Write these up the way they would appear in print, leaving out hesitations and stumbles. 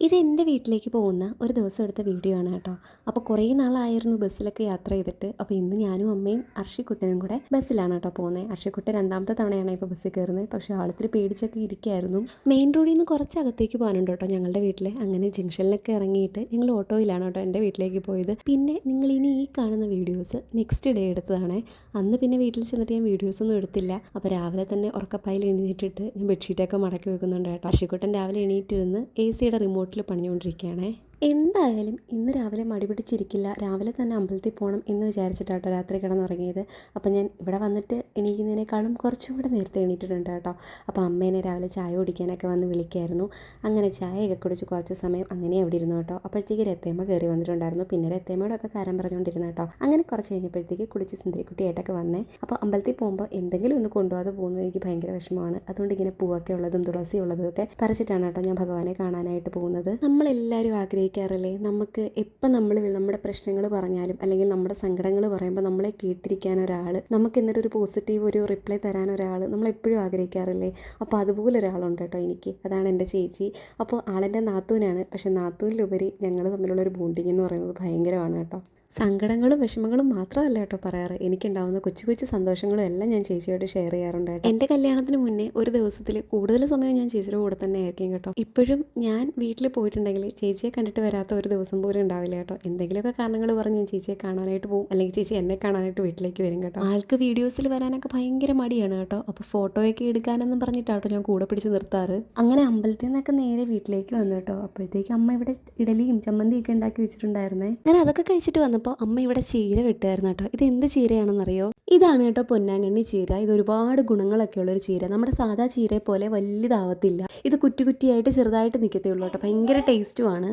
ഇത് എൻ്റെ വീട്ടിലേക്ക് പോകുന്ന ഒരു ദിവസം എടുത്ത വീഡിയോ ആണ് കേട്ടോ. അപ്പോൾ കുറേ നാളായിരുന്നു ബസ്സിലൊക്കെ യാത്ര ചെയ്തിട്ട്. അപ്പോൾ ഇന്ന് ഞാനും അമ്മയും അർഷിക്കുട്ടനും കൂടെ ബസ്സിലാണ് കേട്ടോ പോകുന്നത്. അർഷിക്കുട്ടൻ രണ്ടാമത്തെ തവണയാണ് ഇപ്പോൾ ബസ്സിൽ കയറുന്നത്. പക്ഷേ ആളിത്തിരി പേടിച്ചൊക്കെ ഇരിക്കുകയായിരുന്നു. മെയിൻ റോഡിൽ നിന്ന് കുറച്ച് അകത്തേക്ക് പോകാനുണ്ട് കേട്ടോ ഞങ്ങളുടെ വീട്ടിൽ. അങ്ങനെ ജംഗ്ഷനിലൊക്കെ ഇറങ്ങിയിട്ട് ഞങ്ങൾ ഓട്ടോയിലാണ് കേട്ടോ എൻ്റെ വീട്ടിലേക്ക് പോയത്. പിന്നെ നിങ്ങൾ ഇനി ഈ കാണുന്ന വീഡിയോസ് നെക്സ്റ്റ് ഡേ എടുത്തതാണ്. അന്ന് പിന്നെ വീട്ടിൽ ചെന്നിട്ട് ഞാൻ വീഡിയോസൊന്നും എടുത്തില്ല. അപ്പോൾ രാവിലെ തന്നെ ഉറക്കപ്പായിൽ എണീറ്റിട്ട് ഞാൻ ബെഡ്ഷീറ്റൊക്കെ മടക്കി വെക്കുന്നുണ്ട് കേട്ടോ. അർഷിക്കുട്ടൻ രാവിലെ എണീറ്റിരുന്ന് AC-യുടെ റിമോട്ടിൽ പണിഞ്ഞുകൊണ്ടിരിക്കുകയാണേ. എന്തായാലും ഇന്ന് രാവിലെ മടി പിടിച്ചിരിക്കില്ല, രാവിലെ തന്നെ അമ്പലത്തിൽ പോകണം എന്ന് വിചാരിച്ചിട്ടാട്ടോ രാത്രി കിടന്നുറങ്ങിയത്. അപ്പോൾ ഞാൻ ഇവിടെ വന്നിട്ട് എണീക്കുന്നതിനേക്കാളും കുറച്ചും കൂടെ നേരത്തെ എണീറ്റിട്ടുണ്ട് കേട്ടോ. അപ്പോൾ അമ്മേനെ രാവിലെ ചായ കുടിക്കാനൊക്കെ വന്ന് വിളിക്കായിരുന്നു. അങ്ങനെ ചായയൊക്കെ കുടിച്ച് കുറച്ച് സമയം അങ്ങനെ അവിടെ ഇരുന്നു കേട്ടോ. അപ്പോഴത്തേക്ക് രത്തേമ്മ കയറി വന്നിട്ടുണ്ടായിരുന്നു. പിന്നെ രത്തേമ്മയോടൊക്കെ കാര്യം പറഞ്ഞുകൊണ്ടിരുന്നു കേട്ടോ. അങ്ങനെ കുറച്ച് കഴിഞ്ഞപ്പോഴത്തേക്ക് കുടിച്ച് സുന്ദരിക്കുട്ടിയായിട്ടൊക്കെ വന്നേ. അപ്പോൾ അമ്പലത്തിൽ പോകുമ്പോൾ എന്തെങ്കിലും ഒന്ന് കൊണ്ടുപോകാതെ പോകുന്നത് എനിക്ക് ഭയങ്കര വിഷമമാണ്. അതുകൊണ്ട് ഇങ്ങനെ പൂവൊക്കെ ഉള്ളതും തുളസി ഉള്ളതും ഒക്കെ പറിച്ചിട്ടാണ് കേട്ടോ ഞാൻ ഭഗവാനെ കാണാനായിട്ട് പോകുന്നത്. നമ്മളെല്ലാവരും ആഗ്രഹിക്കാറില്ലേ, നമുക്ക് എപ്പോൾ നമ്മൾ നമ്മുടെ പ്രശ്നങ്ങൾ പറഞ്ഞാലും അല്ലെങ്കിൽ നമ്മുടെ സങ്കടങ്ങൾ പറയുമ്പോൾ നമ്മളെ കേട്ടിരിക്കാൻ ഒരാൾ, നമുക്ക് എന്നിട്ട് ഒരു പോസിറ്റീവ് ഒരു റിപ്ലൈ തരാൻ ഒരാൾ നമ്മളെപ്പോഴും ആഗ്രഹിക്കാറില്ലേ. അപ്പോൾ അതുപോലെ ഒരാളുണ്ട് കേട്ടോ എനിക്ക്. അതാണ് എൻ്റെ ചേച്ചി. അപ്പോൾ ആളെൻ്റെ നാത്തൂനാണ്. പക്ഷേ നാത്തൂനിലുപരി ഞങ്ങൾ തമ്മിലുള്ളൊരു ബോണ്ടിങ് എന്ന് പറയുന്നത് ഭയങ്കരമാണ് കേട്ടോ. സങ്കടങ്ങളും വിഷമങ്ങളും മാത്രമല്ല കേട്ടോ പറയാറ്, എനിക്കുണ്ടാവുന്ന കൊച്ചു കൊച്ചു സന്തോഷങ്ങളും എല്ലാം ഞാൻ ചേച്ചിയോട് ഷെയർ ചെയ്യാറുണ്ട് കേട്ടോ. എൻ്റെ കല്യാണത്തിന് മുന്നേ ഒരു ദിവസത്തിൽ കൂടുതൽ സമയം ഞാൻ ചേച്ചിയുടെ കൂടെ തന്നെ ആയിരിക്കും കേട്ടോ. ഇപ്പോഴും ഞാൻ വീട്ടിൽ പോയിട്ടുണ്ടെങ്കിൽ ചേച്ചിയെ കണ്ടിട്ട് വരാത്ത ഒരു ദിവസം പോലും ഉണ്ടാവില്ല കേട്ടോ. എന്തെങ്കിലുമൊക്കെ കാരണങ്ങൾ പറഞ്ഞ് ഞാൻ ചേച്ചിയെ കാണാനായിട്ട് പോകും, അല്ലെങ്കിൽ ചേച്ചി എന്നെ കാണാനായിട്ട് വീട്ടിലേക്ക് വരും കേട്ടോ. ആൾക്ക് വീഡിയോസിൽ വരാനൊക്കെ ഭയങ്കര മടിയാണ് കേട്ടോ. അപ്പോൾ ഫോട്ടോയൊക്കെ എടുക്കാനെന്നും പറഞ്ഞിട്ടാട്ടോ ഞാൻ കൂടെ പിടിച്ച് നിർത്താറ്. അങ്ങനെ അമ്പലത്തിൽ നിന്നൊക്കെ നേരെ വീട്ടിലേക്ക് വന്നു കേട്ടോ. അപ്പോഴത്തേക്ക് അമ്മ ഇവിടെ ഇഡലിയും ചമ്മന്തിയൊക്കെ ഉണ്ടാക്കി വെച്ചിട്ടുണ്ടായിരുന്നേ. അങ്ങനെ അതൊക്കെ കഴിച്ചിട്ട് വന്നു അപ്പോൾ അമ്മ ഇവിടെ ചീര വെട്ടുമായിരുന്നു കേട്ടോ. ഇത് എന്ത് ചീരയാണെന്നറിയോ? ഇതാണ് കേട്ടോ പൊന്നാങ്കണ്ണി ചീര. ഇത് ഒരുപാട് ഗുണങ്ങളൊക്കെ ഉള്ളൊരു ചീര. നമ്മുടെ സാധാ ചീരയെ പോലെ വലുതാവത്തില്ല. ഇത് കുറ്റി കുറ്റിയായിട്ട് ചെറുതായിട്ട് നിൽക്കത്തേ ഉള്ളൂ കേട്ടോ. ഭയങ്കര ടേസ്റ്റുമാണ്.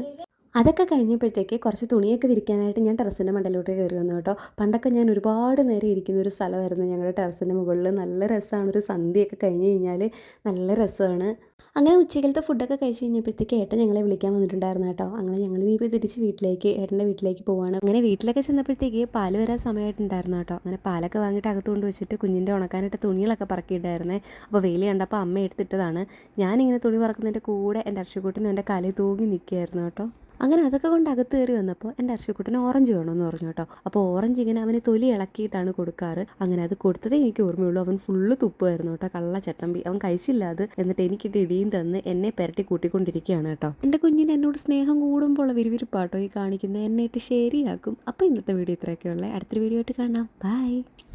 അതൊക്കെ കഴിഞ്ഞപ്പോഴത്തേക്ക് കുറച്ച് തുണിയൊക്കെ വിരിക്കാനായിട്ട് ഞാൻ ടെറസിൻ്റെ മണ്ടയിലോട്ട് കയറി വന്നു കേട്ടോ. പണ്ടൊക്കെ ഞാൻ ഒരുപാട് നേരം ഇരിക്കുന്ന ഒരു സ്ഥലമായിരുന്നു ഞങ്ങളുടെ ടെറസിൻ്റെ മുകളിൽ. നല്ല രസമാണ്. ഒരു സന്ധ്യയൊക്കെ കഴിഞ്ഞ് കഴിഞ്ഞാൽ നല്ല രസമാണ്. അങ്ങനെ ഉച്ചക്കലത്തെ ഫുഡൊക്കെ കഴിച്ച് കഴിഞ്ഞപ്പോഴത്തേക്ക് ഏട്ടൻ ഞങ്ങളെ വിളിക്കാൻ വന്നിട്ടുണ്ടായിരുന്നു കേട്ടോ. അങ്ങനെ ഞങ്ങൾ ഇനിയിപ്പോൾ തിരിച്ച് വീട്ടിലേക്ക്, ഏട്ടൻ്റെ വീട്ടിലേക്ക് പോവാണ്. അങ്ങനെ വീട്ടിലൊക്കെ ചെന്നപ്പോഴത്തേക്ക് പാല് വരാൻ സമയമായിട്ടുണ്ടായിരുന്നു കേട്ടോ. അങ്ങനെ പാലൊക്കെ വാങ്ങിയിട്ട് അകത്ത് കൊണ്ട് വെച്ചിട്ട് കുഞ്ഞിൻ്റെ ഉണക്കാനായിട്ട് തുണികളൊക്കെ പറക്കിയിട്ടായിരുന്നേ. അപ്പോൾ വെയിൽ കണ്ടപ്പോൾ അമ്മ എടുത്തിട്ടതാണ്. ഞാനിങ്ങനെ തുണി പറക്കുന്നതിൻ്റെ കൂടെ എൻ്റെ അർഷക്കുട്ടനും എൻ്റെ കാലിൽ തൂങ്ങി നിൽക്കുകയായിരുന്നു കേട്ടോ. അങ്ങനെ അതൊക്കെ കൊണ്ട് അകത്ത് കയറി വന്നപ്പോൾ എൻ്റെ അർഷക്കുട്ടന് ഓറഞ്ച് വേണമെന്ന് പറഞ്ഞു കേട്ടോ. അപ്പോൾ ഓറഞ്ച് ഇങ്ങനെ അവന് തൊലി ഇളക്കിയിട്ടാണ് കൊടുക്കാറ്. അങ്ങനെ അത് കൊടുത്തതേ എനിക്ക് ഓർമ്മയുള്ളൂ. അവൻ ഫുള്ള് തുപ്പുമായിരുന്നു കേട്ടോ, കള്ള ചട്ടമ്പി. അവൻ കഴിച്ചില്ല അത്. എന്നിട്ട് എനിക്കിട്ട് ഇടിയും തന്ന് എന്നെ പെരട്ടി കൂട്ടിക്കൊണ്ടിരിക്കുകയാണ് കേട്ടോ. എൻ്റെ കുഞ്ഞിന് എന്നോട് സ്നേഹം കൂടുമ്പോൾ വിരിവിരിപ്പാട്ടോ ഈ കാണിക്കുന്നത്. എന്നെ ഇട്ട് ശരിയാക്കും. അപ്പോൾ ഇന്നത്തെ വീഡിയോ ഇത്രയൊക്കെയുള്ളത്. അടുത്തൊരു വീഡിയോ ആയിട്ട് കാണാം. ബൈ.